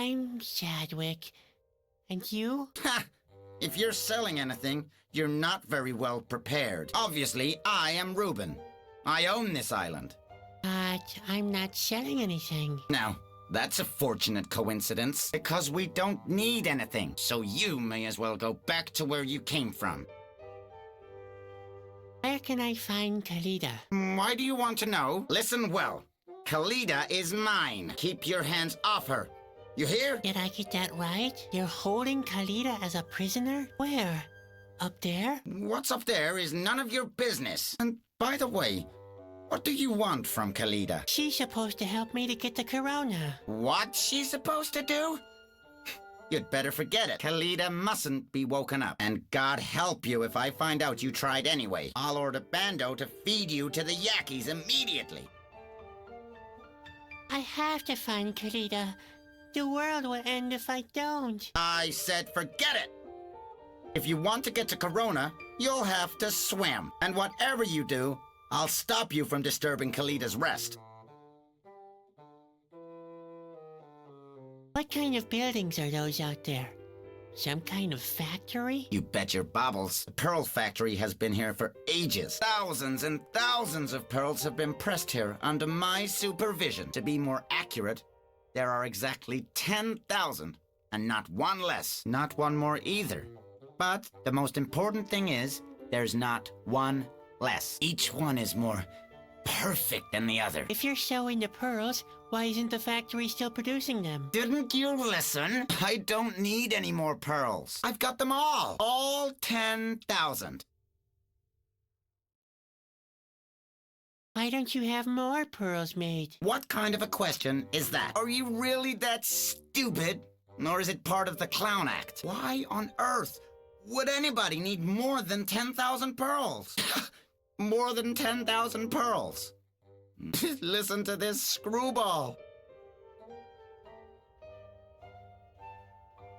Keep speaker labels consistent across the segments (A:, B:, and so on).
A: I'm Chadwick. And you?
B: Ha! If you're selling anything, you're not very well prepared. Obviously, I am Reuben. I own this island.
A: But I'm not selling anything.
B: Now, that's a fortunate coincidence, because we don't need anything, so you may as well go back to where you came from.
A: Where can I find Kalida?
B: Why do you want to know? Listen well. Kalida is mine. Keep your hands off her. You hear?
A: Did I get that right? You're holding Kalida as a prisoner? Where? Up there?
B: What's up there is none of your business. And by the way, what do you want from Kalida?
A: She's supposed to help me to get the corona.
B: What she's supposed to do? You'd better forget it. Kalida mustn't be woken up. And God help you if I find out you tried anyway. I'll order Bando to feed you to the Yakis immediately.
A: I have to find Kalida. The world will end if I don't.
B: I said forget it! If you want to get to Corona, you'll have to swim. And whatever you do, I'll stop you from disturbing Kalida's rest.
A: What kind of buildings are those out there? Some kind of factory?
B: You bet your bobbles. The Pearl Factory has been here for ages. Thousands and thousands of pearls have been pressed here under my supervision. To be more accurate, there are exactly 10,000, and not one less. Not one more either. But the most important thing is, there's not one less. Each one is more perfect than the other.
A: If you're sewing the pearls, why isn't the factory still producing them?
B: Didn't you listen? I don't need any more pearls. I've got them all. All 10,000.
A: Why don't you have more pearls made?
B: What kind of a question is that? Are you really that stupid? Or is it part of the clown act? Why on earth would anybody need more than 10,000 pearls? More than 10,000 pearls. Listen to this screwball.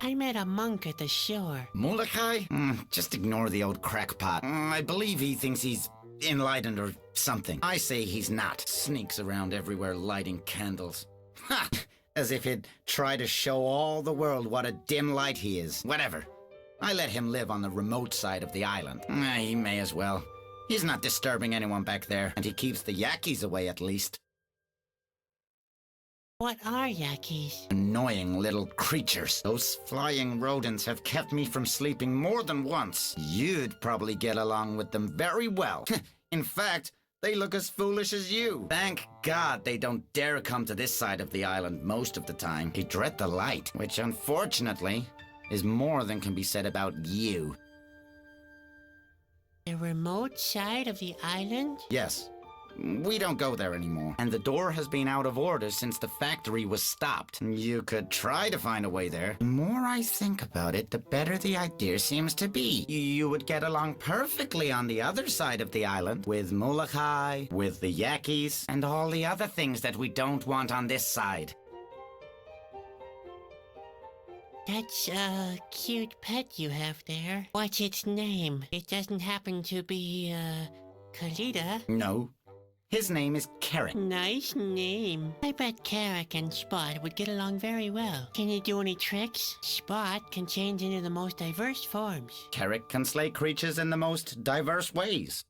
A: I met a monk at the shore.
B: Molokai? Just ignore the old crackpot. I believe he thinks he's enlightened or something. I say he's not. Sneaks around everywhere lighting candles. Ha! As if he'd try to show all the world what a dim light he is. Whatever. I let him live on the remote side of the island. He may as well. He's not disturbing anyone back there, and he keeps the Yakis away at least.
A: What are Yakis?
B: Annoying little creatures. Those flying rodents have kept me from sleeping more than once. You'd probably get along with them very well. In fact, they look as foolish as you. Thank God they don't dare come to this side of the island most of the time. They dread the light, which unfortunately is more than can be said about you.
A: The remote side of the island?
B: Yes. We don't go there anymore. And the door has been out of order since the factory was stopped. You could try to find a way there. The more I think about it, the better the idea seems to be. You would get along perfectly on the other side of the island, with Molokai, with the Yakis, and all the other things that we don't want on this side.
A: That's a cute pet you have there. What's its name? It doesn't happen to be, Kalida?
B: No. His name is Carrot.
A: Nice name. I bet Carrot and Spot would get along very well. Can you do any tricks? Spot can change into the most diverse forms.
B: Carrot can slay creatures in the most diverse ways.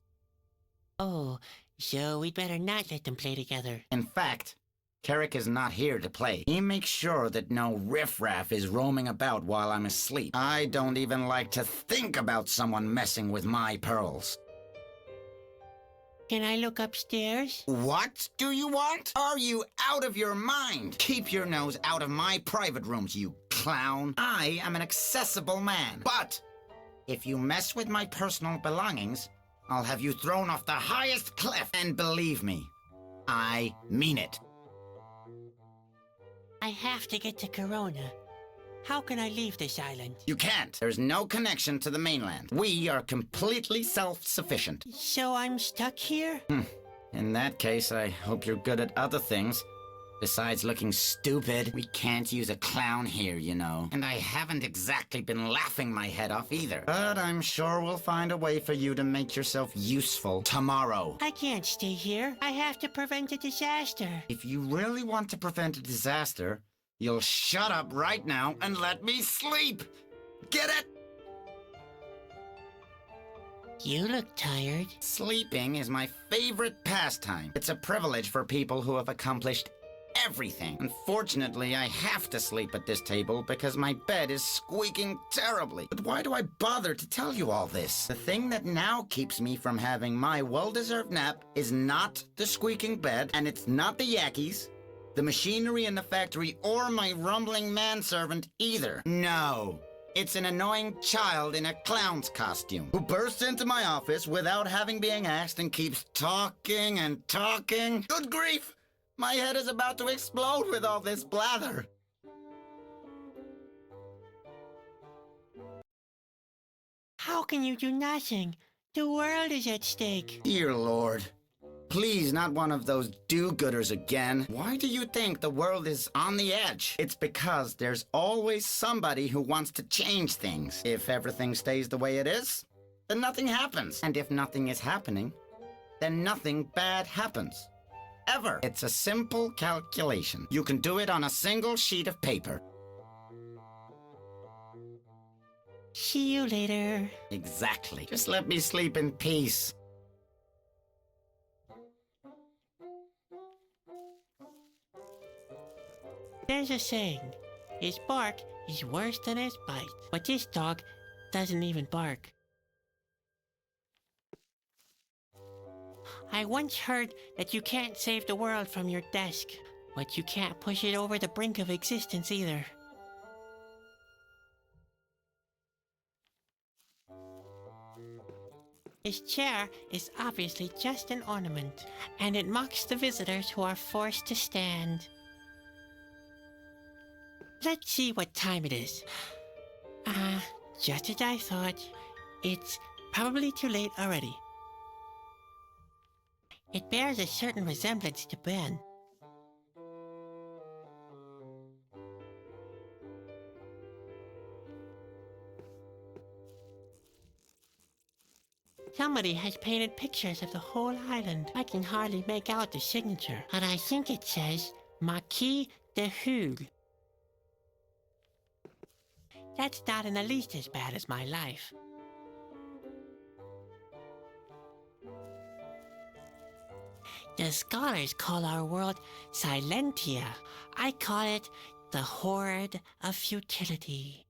A: Oh, so we'd better not let them play together.
B: In fact, Carrick is not here to play. He makes sure that no riffraff is roaming about while I'm asleep. I don't even like to think about someone messing with my pearls.
A: Can I look upstairs?
B: What do you want? Are you out of your mind? Keep your nose out of my private rooms, you clown. I am an accessible man. But if you mess with my personal belongings, I'll have you thrown off the highest cliff. And believe me, I mean it.
A: I have to get to Corona. How can I leave this island?
B: You can't. There's no connection to the mainland. We are completely self-sufficient.
A: So I'm stuck here?
B: In that case, I hope you're good at other things. Besides looking stupid, we can't use a clown here, you know. And I haven't exactly been laughing my head off either. But I'm sure we'll find a way for you to make yourself useful tomorrow.
A: I can't stay here. I have to prevent a disaster.
B: If you really want to prevent a disaster, You'll shut up right now and let me sleep! Get it?
A: You look tired.
B: Sleeping is my favorite pastime. It's a privilege for people who have accomplished everything. Unfortunately, I have to sleep at this table because my bed is squeaking terribly. But why do I bother to tell you all this? The thing that now keeps me from having my well-deserved nap is not the squeaking bed, and it's not the yakkies, the machinery in the factory, or my rumbling manservant either. No. It's an annoying child in a clown's costume who bursts into my office without having been asked and keeps talking and talking. Good grief! My head is about to explode with all this blather.
A: How can you do nothing? The world is at stake.
B: Dear Lord. Please, not one of those do-gooders again. Why do you think the world is on the edge? It's because there's always somebody who wants to change things. If everything stays the way it is, then nothing happens. And if nothing is happening, then nothing bad happens. Ever. It's a simple calculation. You can do it on a single sheet of paper.
A: See you later.
B: Exactly. Just let me sleep in peace.
A: There's a saying, his bark is worse than his bite. But this dog doesn't even bark. I once heard that you can't save the world from your desk, but you can't push it over the brink of existence either. His chair is obviously just an ornament, and it mocks the visitors who are forced to stand. Let's see what time it is. Just as I thought, it's probably too late already. It bears a certain resemblance to Ben. Somebody has painted pictures of the whole island. I can hardly make out the signature, but I think it says Marquis de Hugues. That's not in the least as bad as my life. The scholars call our world Silentia. I call it the Horde of Futility.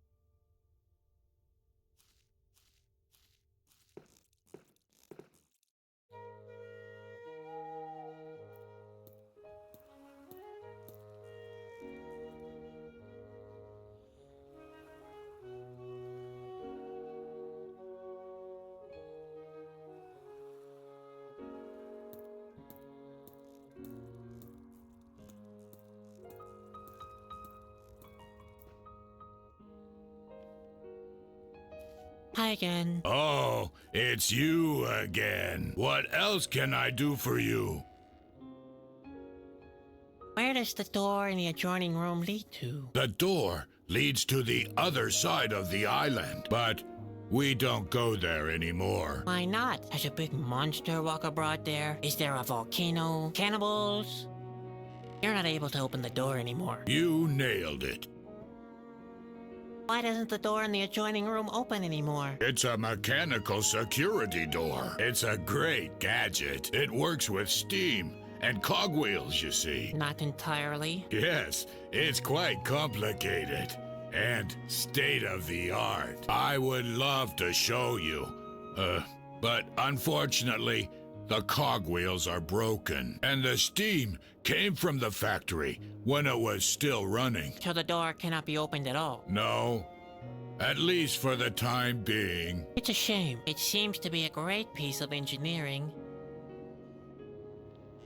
A: Hi again.
C: Oh, it's you again. What else can I do for you?
A: Where does the door in the adjoining room lead to?
C: The door leads to the other side of the island, but we don't go there anymore.
A: Why not? Does a big monster walk abroad there? Is there a volcano? Cannibals? You're not able to open the door anymore.
C: You nailed it.
A: Why doesn't the door in the adjoining room open anymore?
C: It's a mechanical security door. It's a great gadget. It works with steam and cogwheels, you see.
A: Not entirely.
C: Yes, it's quite complicated and state-of-the-art. I would love to show you, but unfortunately, the cogwheels are broken, and the steam came from the factory when it was still running.
A: So the door cannot be opened at all.
C: No, at least for the time being.
A: It's a shame. It seems to be a great piece of engineering.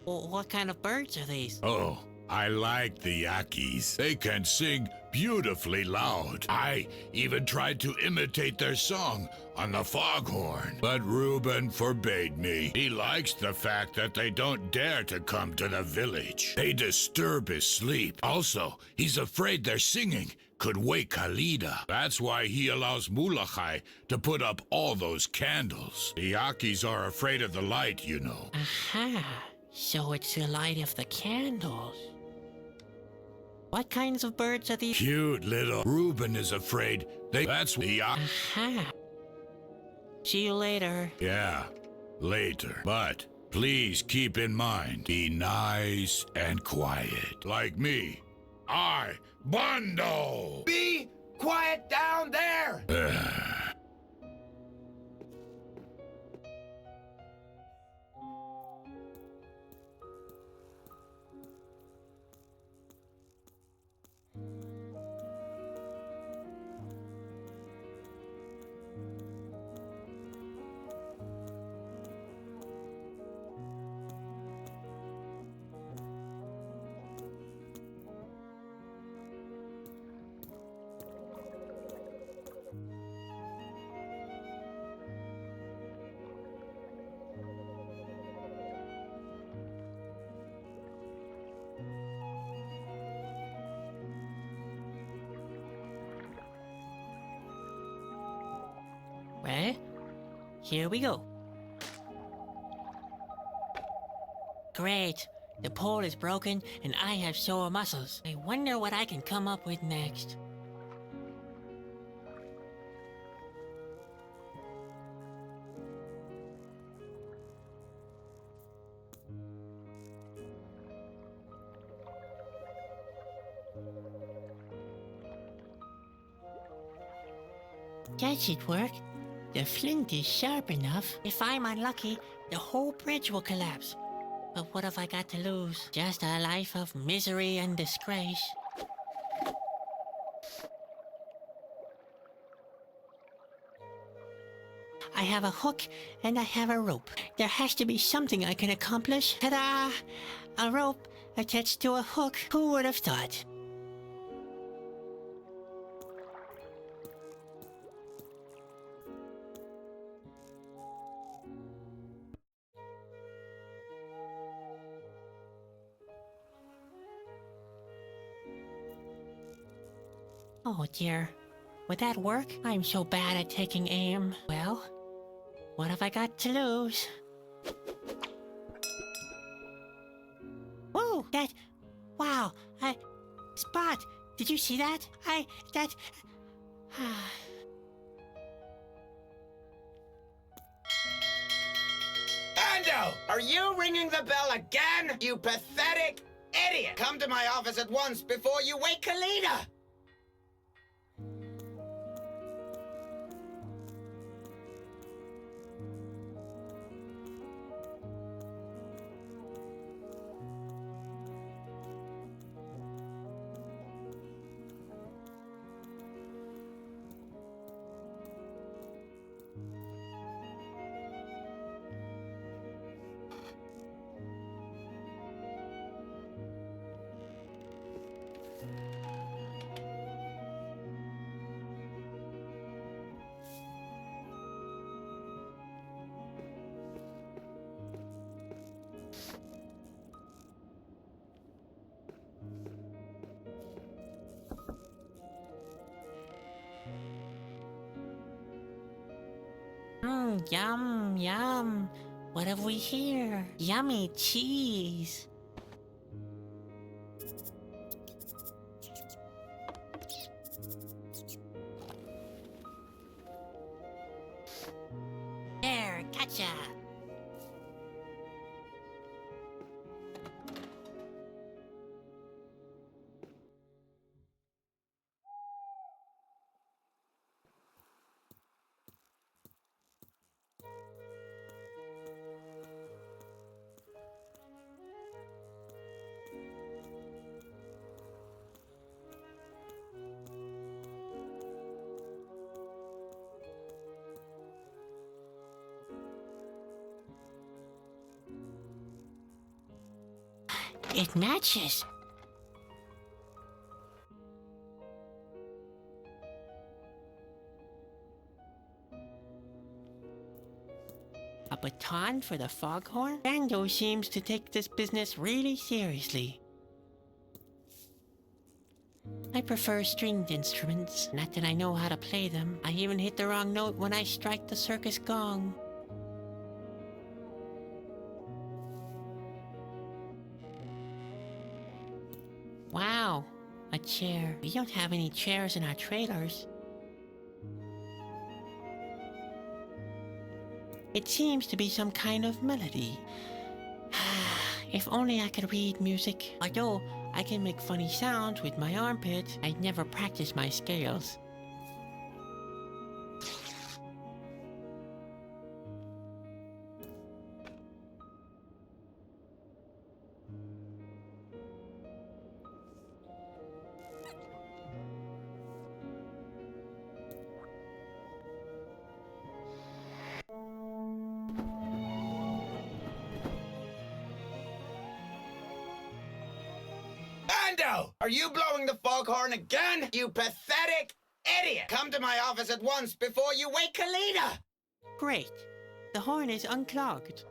A: Well, what kind of birds are these?
C: Oh, I like the Yakis. They can sing beautifully loud. I even tried to imitate their song on the foghorn, but Reuben forbade me. He likes the fact that they don't dare to come to the village. They disturb his sleep. Also, he's afraid their singing could wake Kalida. That's why he allows Mulachai to put up all those candles. The Yakis are afraid of the light, you know.
A: Aha! So it's the light of the candles. What kinds of birds are these?
C: Cute little. Reuben is afraid that's the
A: Aha. See you later.
C: Yeah, later. But please keep in mind, be nice and quiet. Like me. Bondo!
B: Be quiet down there!
A: Well, here we go. Great. The pole is broken and I have sore muscles. I wonder what I can come up with next. That should work. The flint is sharp enough. If I'm unlucky, the whole bridge will collapse. But what have I got to lose? Just a life of misery and disgrace. I have a hook and I have a rope. There has to be something I can accomplish. Ta-da! A rope attached to a hook. Who would have thought? Oh dear. Would that work? I'm so bad at taking aim. Well, what have I got to lose? Whoa, wow, Spot, did you see that?
B: Ando! Are you ringing the bell again? You pathetic idiot! Come to my office at once before you wake Kalida!
A: Yum, yum. What have we here? Yummy cheese. There, gotcha. It matches. A baton for the foghorn? Bando seems to take this business really seriously. I prefer stringed instruments. Not that I know how to play them. I even hit the wrong note when I strike the circus gong. Wow, A chair. We don't have any chairs in our trailers. It seems to be some kind of melody. If only I could read music. Although I can make funny sounds with my armpits, I'd never practice my scales.
B: Bando! Are you blowing the foghorn again? You pathetic idiot! Come to my office at once before you wake Kalida!
A: Great. The horn is unclogged.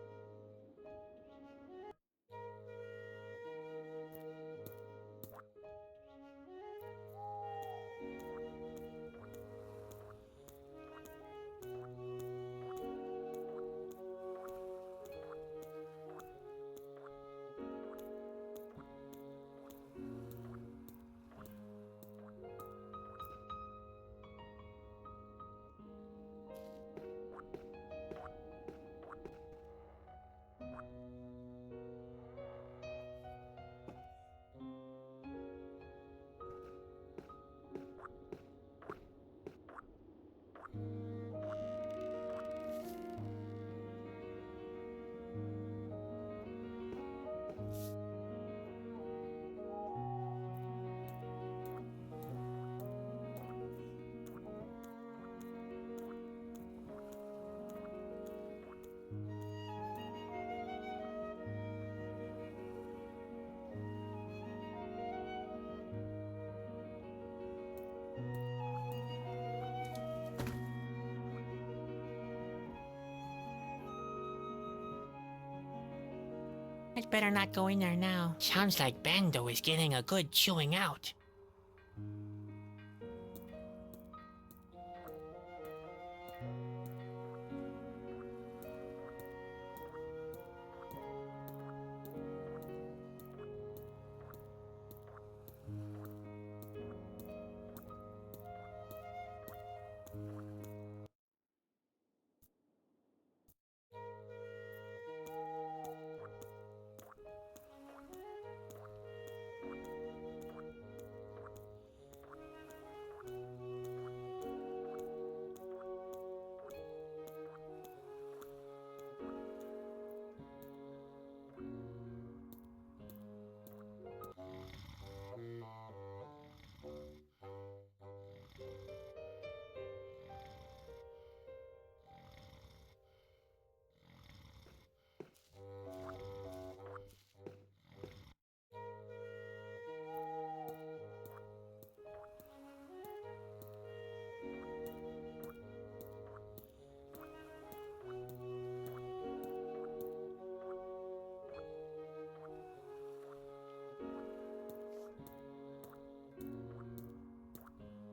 A: I'd better not go in there now. Sounds like Bando is getting a good chewing out.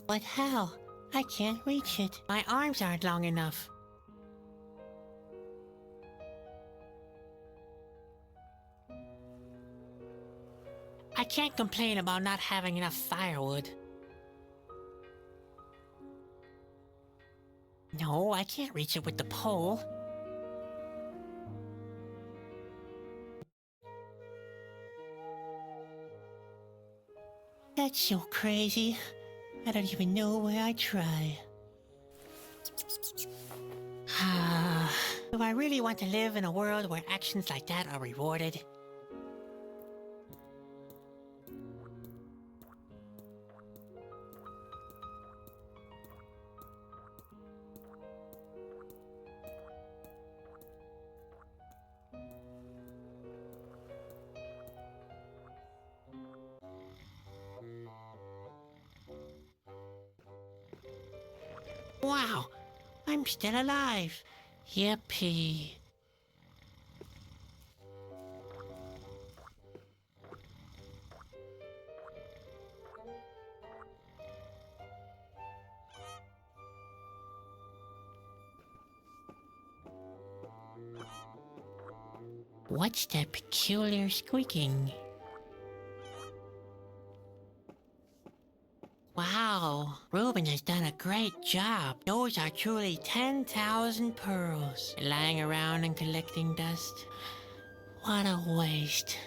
A: But how? I can't reach it. My arms aren't long enough. I can't complain about not having enough firewood. No, I can't reach it with the pole. That's so crazy. I don't even know where I try. Do I really want to live in a world where actions like that are rewarded? Wow, I'm still alive. Yippee. What's that peculiar squeaking? Reuben has done a great job. Those are truly 10,000 pearls. Lying around and collecting dust. What a waste.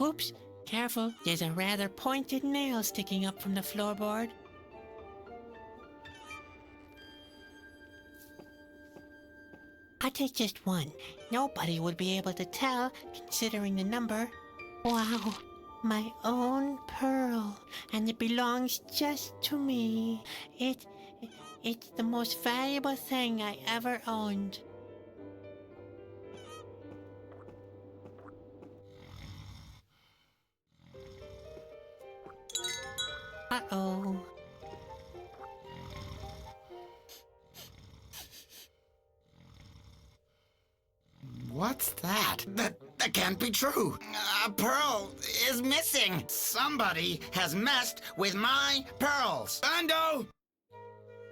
A: Oops, careful. There's a rather pointed nail sticking up from the floorboard. I'll take just one. Nobody would be able to tell, considering the number. Wow, my own pearl. And it belongs just to me. It's the most valuable thing I ever owned. Uh-oh.
B: What's that? That can't be true. A pearl is missing. Somebody has messed with my pearls. Bando!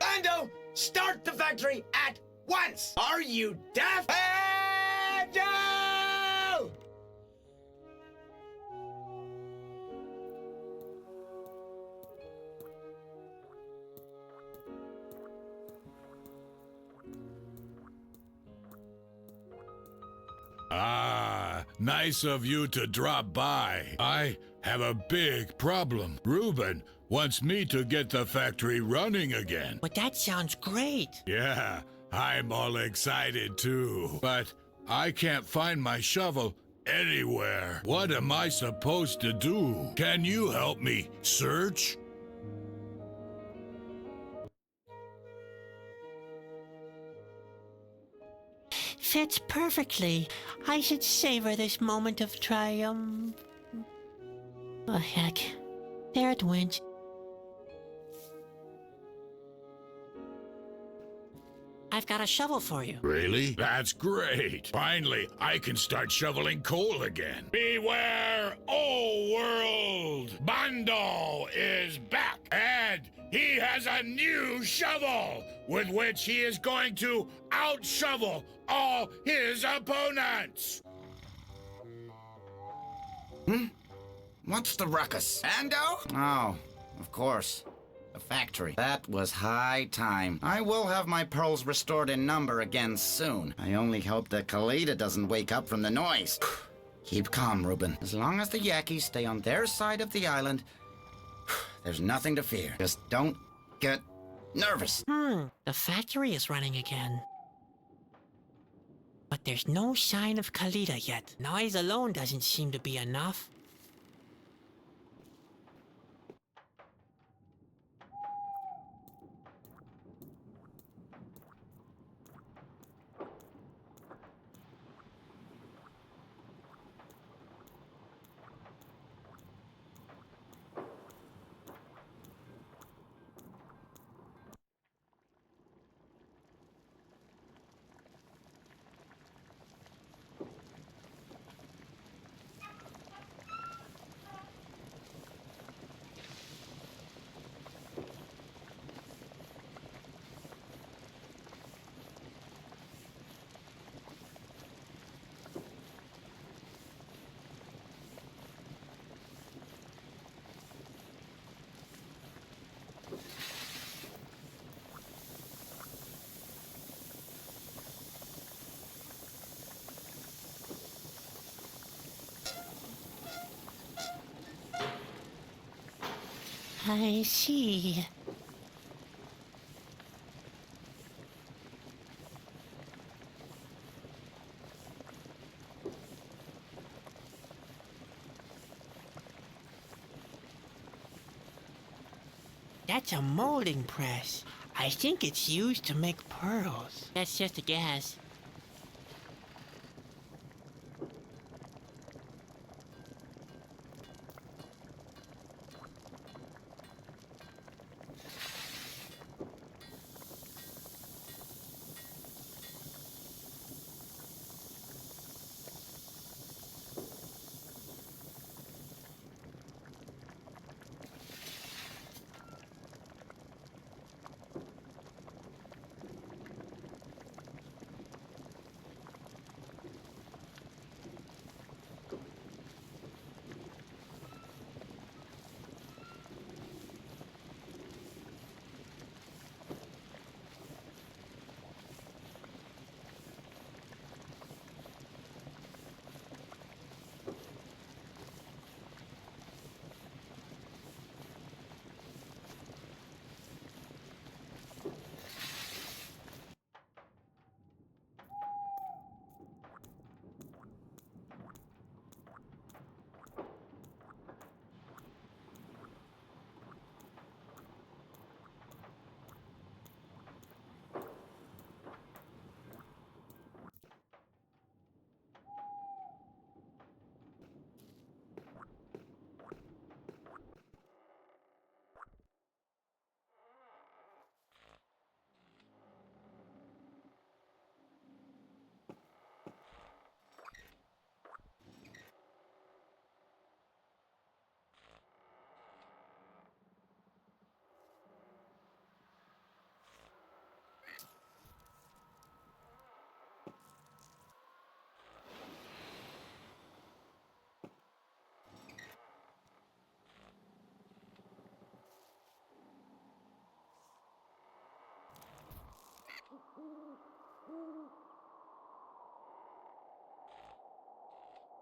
B: Bando! Start the factory at once! Are you deaf? Bando!
C: Ah, nice of you to drop by. I have a big problem. Reuben wants me to get the factory running again.
A: But that sounds great.
C: Yeah, I'm all excited too. But I can't find my shovel anywhere. What am I supposed to do? Can you help me search?
A: Fits perfectly. I should savor this moment of triumph. Oh, heck. There it went. I've got a shovel for you.
C: Really? That's great. Finally, I can start shoveling coal again. Beware, oh world! Bando is back, and he has a new shovel with which he is going to out-shovel all his opponents.
B: What's the ruckus? Bando? Oh, of course. The factory. That was high time. I will have my pearls restored in number again soon. I only hope that Kalida doesn't wake up from the noise. Keep calm, Reuben. As long as the Yakis stay on their side of the island, there's nothing to fear. Just don't get nervous.
A: The factory is running again. But there's no sign of Kalida yet. Noise alone doesn't seem to be enough. I see. That's a molding press. I think it's used to make pearls. That's just a guess.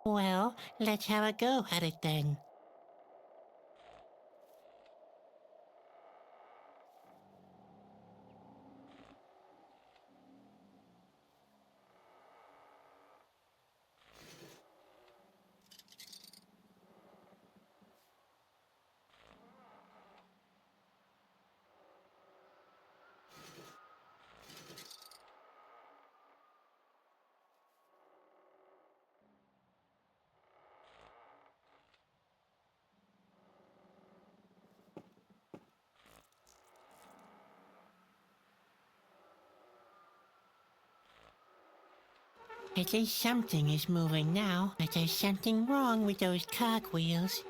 A: Well, let's have a go at it then. At least something is moving now, but there's something wrong with those cogwheels.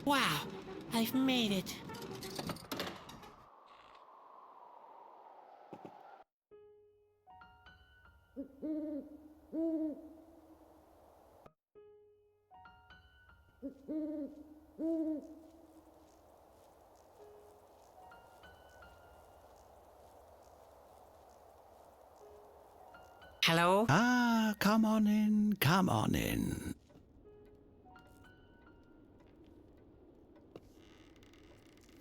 A: Wow, I've made it. Hello?
D: Ah, come on in, come on in.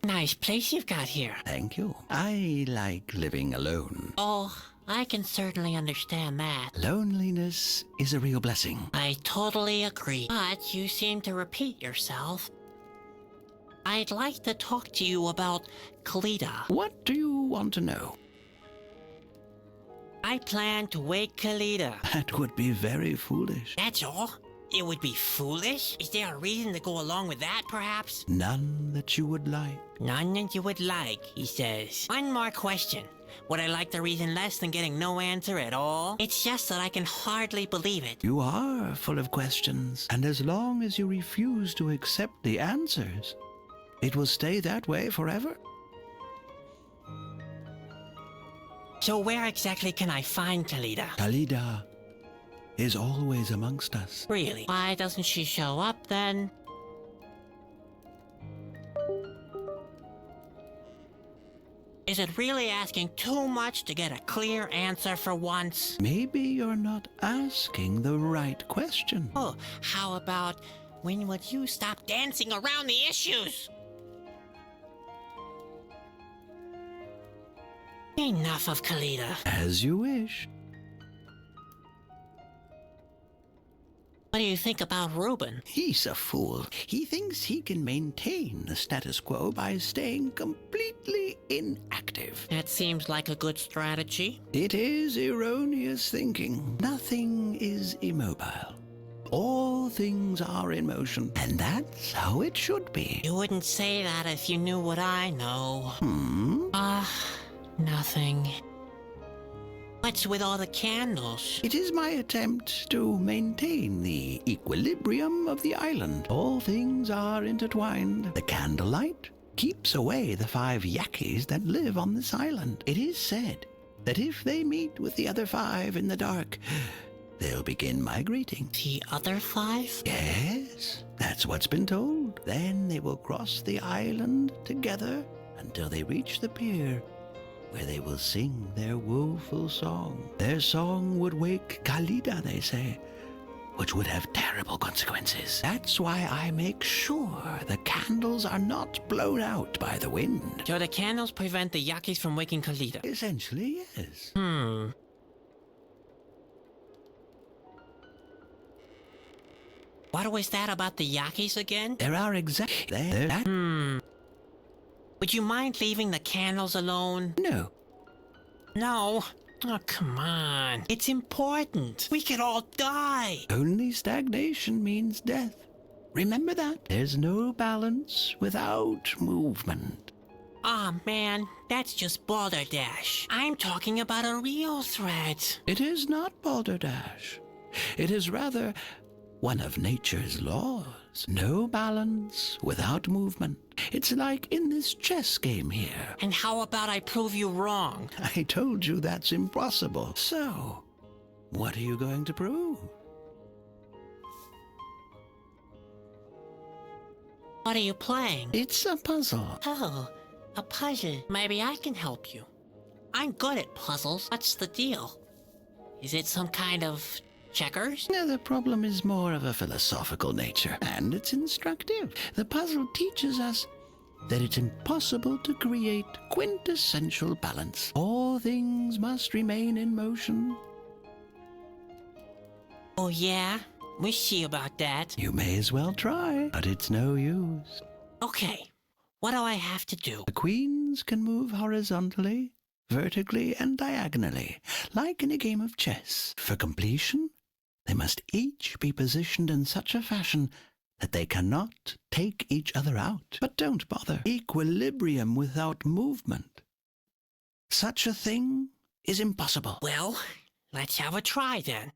A: Nice place you've got here.
D: Thank you. I like living alone.
A: Oh, I can certainly understand that.
D: Loneliness is a real blessing.
A: I totally agree. But you seem to repeat yourself. I'd like to talk to you about Kalida.
D: What do you want to know?
A: I plan to wake Kalida.
D: That would be very foolish.
A: That's all? It would be foolish? Is there a reason to go along with that, perhaps?
D: None that you would like.
A: None that you would like, he says. One more question. Would I like the reason less than getting no answer at all? It's just that I can hardly believe it.
D: You are full of questions, and as long as you refuse to accept the answers, it will stay that way forever.
A: So where exactly can I find Kalida?
D: Kalida is always amongst us.
A: Really? Why doesn't she show up then? Is it really asking too much to get a clear answer for once?
D: Maybe you're not asking the right question.
A: Oh, how about when would you stop dancing around the issues? Enough of Kalida.
D: As you wish.
A: What do you think about Reuben?
D: He's a fool. He thinks he can maintain the status quo by staying completely inactive.
A: That seems like a good strategy.
D: It is erroneous thinking. Nothing is immobile. All things are in motion, and that's how it should be.
A: You wouldn't say that if you knew what I know.
D: Hmm?
A: Nothing. What's with all the candles?
D: It is my attempt to maintain the equilibrium of the island. All things are intertwined. The candlelight keeps away the 5 yakis that live on this island. It is said that if they meet with the other 5 in the dark, they'll begin migrating.
A: The other 5?
D: Yes, that's what's been told. Then they will cross the island together until they reach the pier, where they will sing their woeful song. Their song would wake Kalida, they say, which would have terrible consequences. That's why I make sure the candles are not blown out by the wind.
A: So the candles prevent the yakis from waking Kalida?
D: Essentially, yes.
A: What was that about the yakis again?
D: There are exactly that.
A: Would you mind leaving the candles alone?
D: No.
A: No. Oh, come on. It's important. We could all die.
D: Only stagnation means death. Remember that. There's no balance without movement.
A: Aw, man. That's just balderdash. I'm talking about a real threat.
D: It is not balderdash. It is rather one of nature's laws. No balance without movement. It's like in this chess game here.
A: And how about I prove you wrong?
D: I told you that's impossible. So, what are you going to prove?
A: What are you playing?
D: It's a puzzle.
A: Oh, a puzzle. Maybe I can help you. I'm good at puzzles. What's the deal? Is it some kind of checkers?
D: Now, the problem is more of a philosophical nature, and it's instructive. The puzzle teaches us that it's impossible to create quintessential balance. All things must remain in motion.
A: Oh, yeah? We see about that.
D: You may as well try, but it's no use.
A: Okay. What do I have to do?
D: The queens can move horizontally, vertically, and diagonally, like in a game of chess. For completion, they must each be positioned in such a fashion that they cannot take each other out. But don't bother. Equilibrium without movement. Such a thing is impossible.
A: Well, let's have a try then.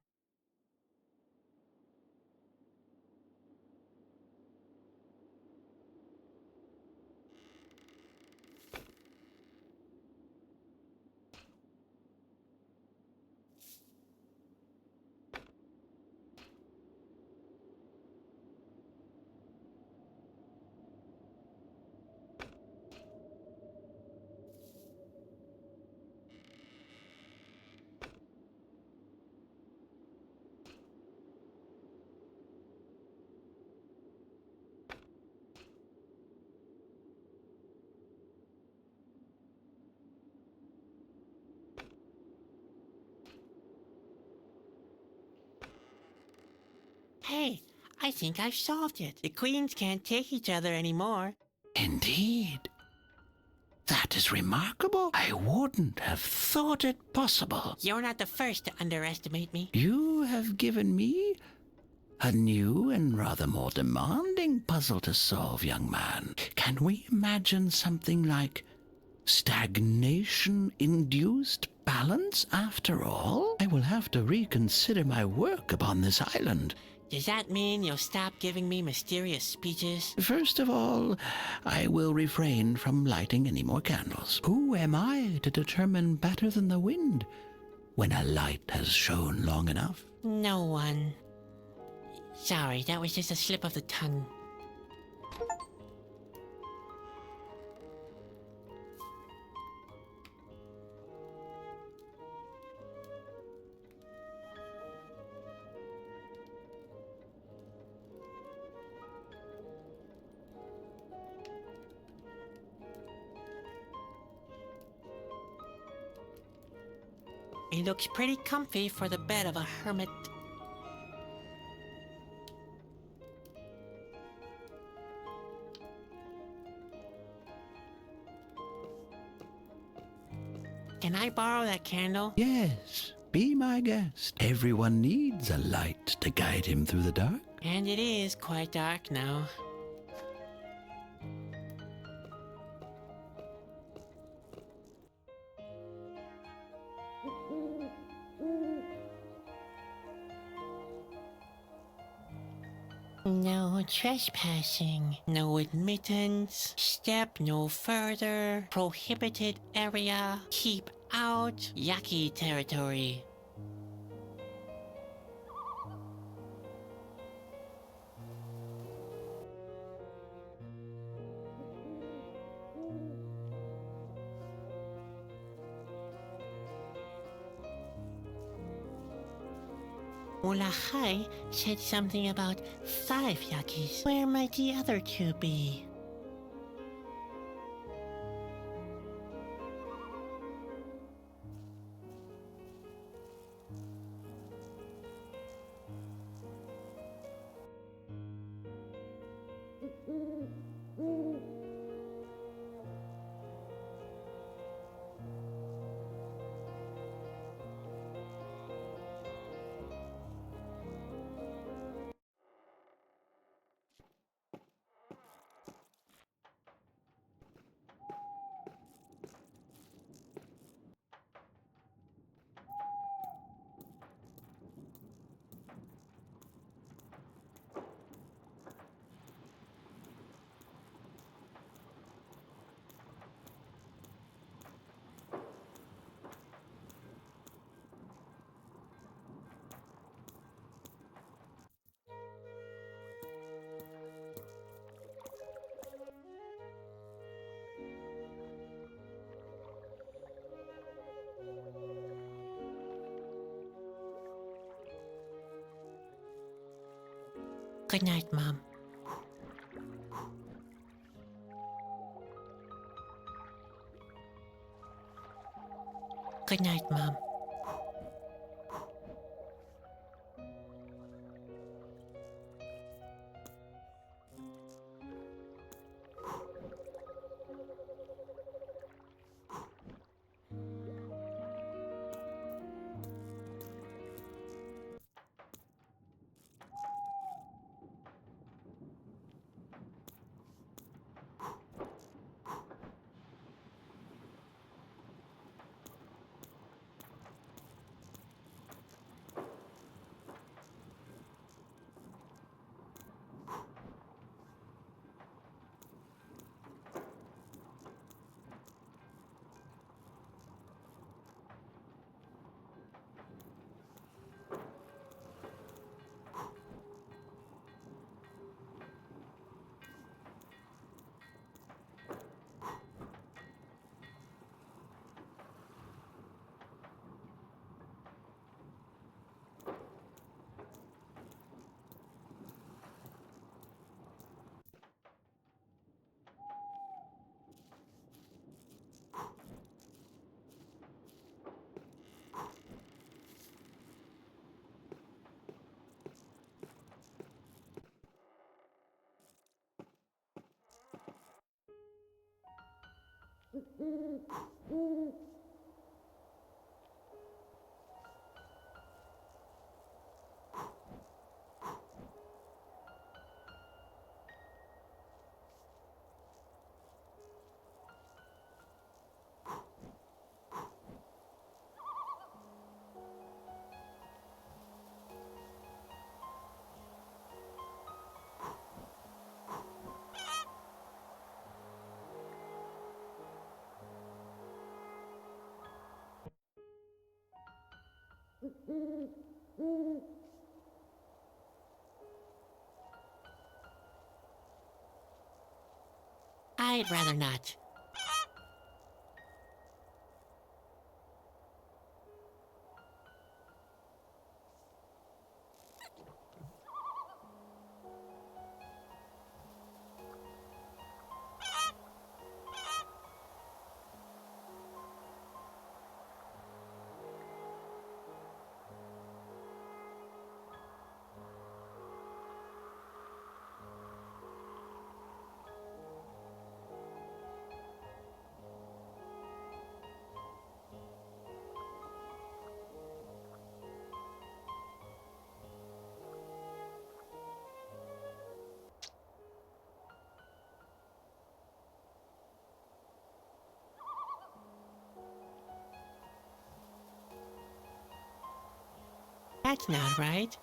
A: Hey, I think I've solved it. The queens can't take each other anymore.
D: Indeed. That is remarkable. I wouldn't have thought it possible.
A: You're not the first to underestimate me.
D: You have given me a new and rather more demanding puzzle to solve, young man. Can we imagine something like stagnation-induced balance after all? I will have to reconsider my work upon this island.
A: Does that mean you'll stop giving me mysterious speeches?
D: First of all, I will refrain from lighting any more candles. Who am I to determine better than the wind when a light has shone long enough?
A: No one. Sorry, that was just a slip of the tongue. It looks pretty comfy for the bed of a hermit. Can I borrow that candle?
D: Yes, be my guest. Everyone needs a light to guide him through the dark.
A: And it is quite dark now. No trespassing, no admittance, step no further, prohibited area, keep out, Yaki territory. Ulachai said something about 5 Yakis. Where might the other 2 be? Good night, Mom. Good night, Mom. I'd rather not. That's not right.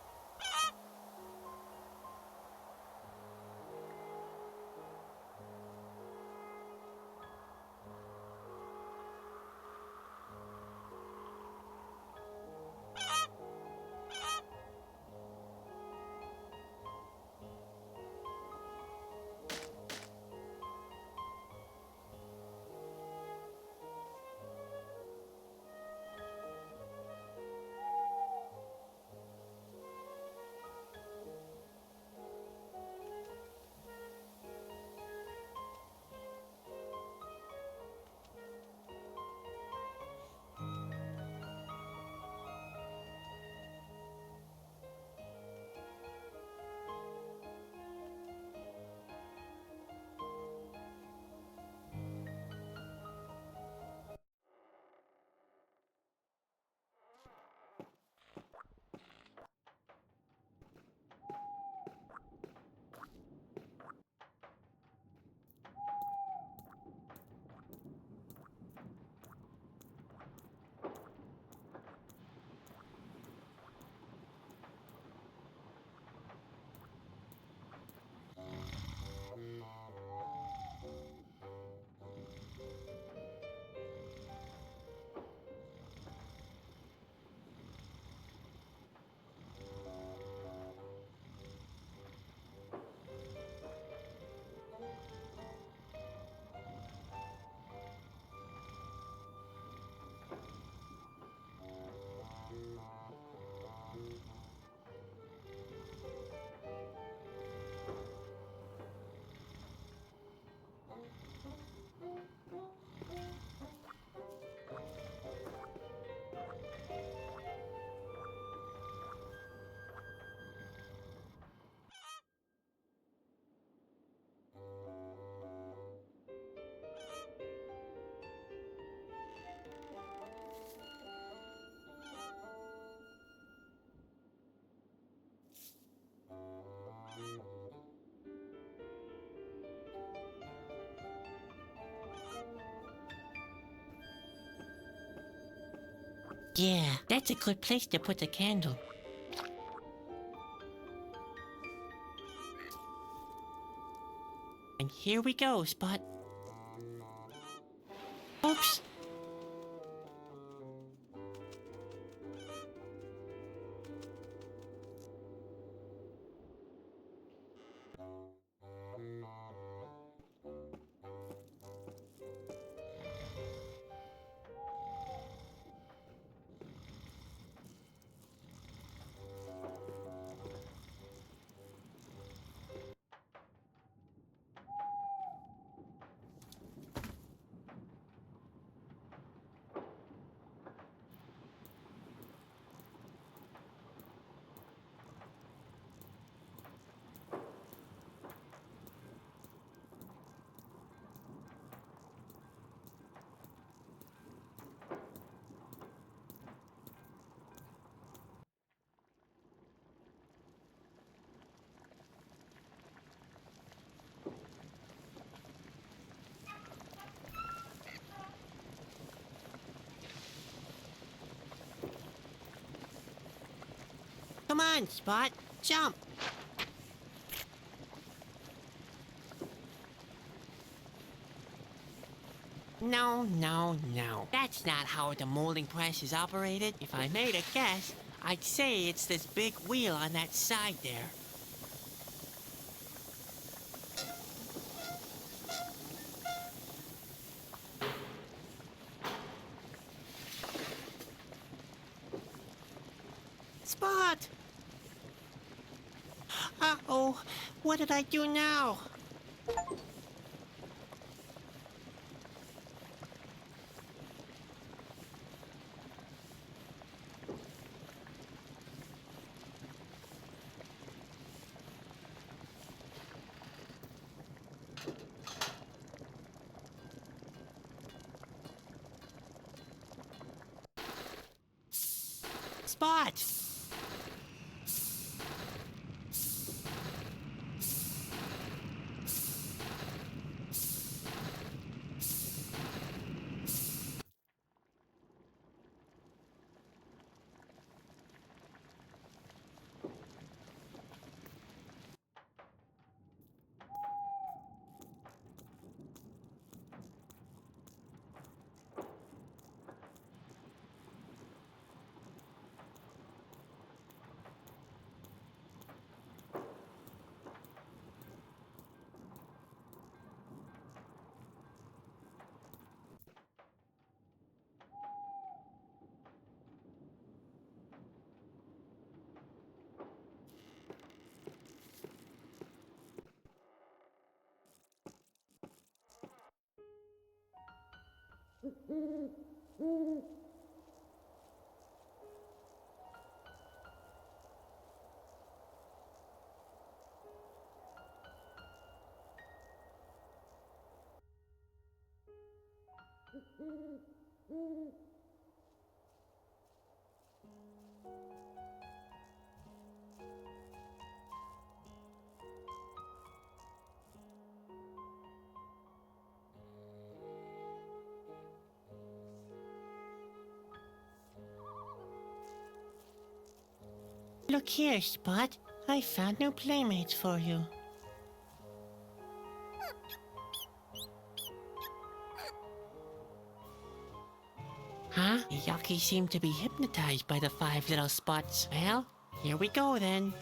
A: Yeah, that's a good place to put the candle. And here we go, Spot. Oops. Come on, Spot. Jump. No, no, no. That's not how the molding press is operated. If I made a guess, I'd say it's this big wheel on that side there. Spot! Uh-oh, what did I do now? Spot! Look here, Spot. I found new playmates for you. Huh? The Yuckies seem to be hypnotized by the 5 little spots. Well, here we go then.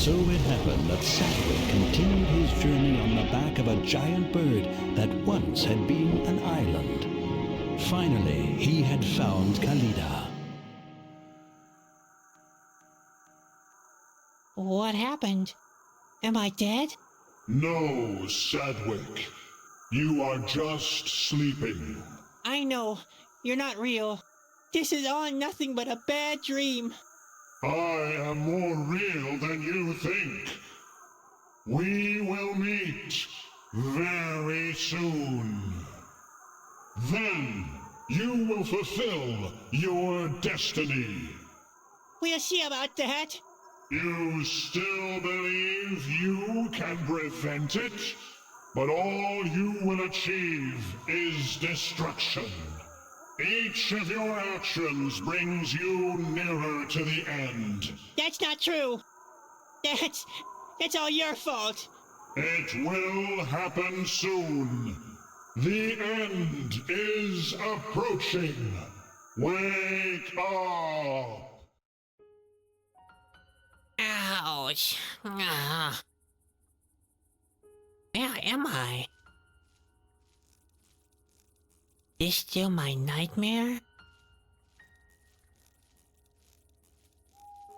D: So it happened that Sadwick continued his journey on the back of a giant bird that once had been an island. Finally, he had found Kalida.
A: What happened? Am I dead?
E: No, Sadwick. You are just sleeping.
A: I know. You're not real. This is all nothing but a bad dream.
E: I am more real than you think. We will meet very soon. Then you will fulfill your destiny.
A: We'll see about that.
E: You still believe you can prevent it? But all you will achieve is destruction. Each of your actions brings you nearer to the end.
A: That's not true. That's all your fault.
E: It will happen soon. The end is approaching. Wake up!
A: Ouch. Ah. Where am I? This still my nightmare?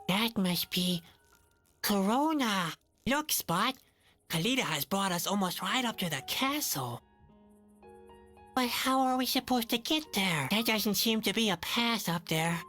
A: That must be Corona. Look, Spot. Kalida has brought us almost right up to the castle. But how are we supposed to get there? There doesn't seem to be a path up there.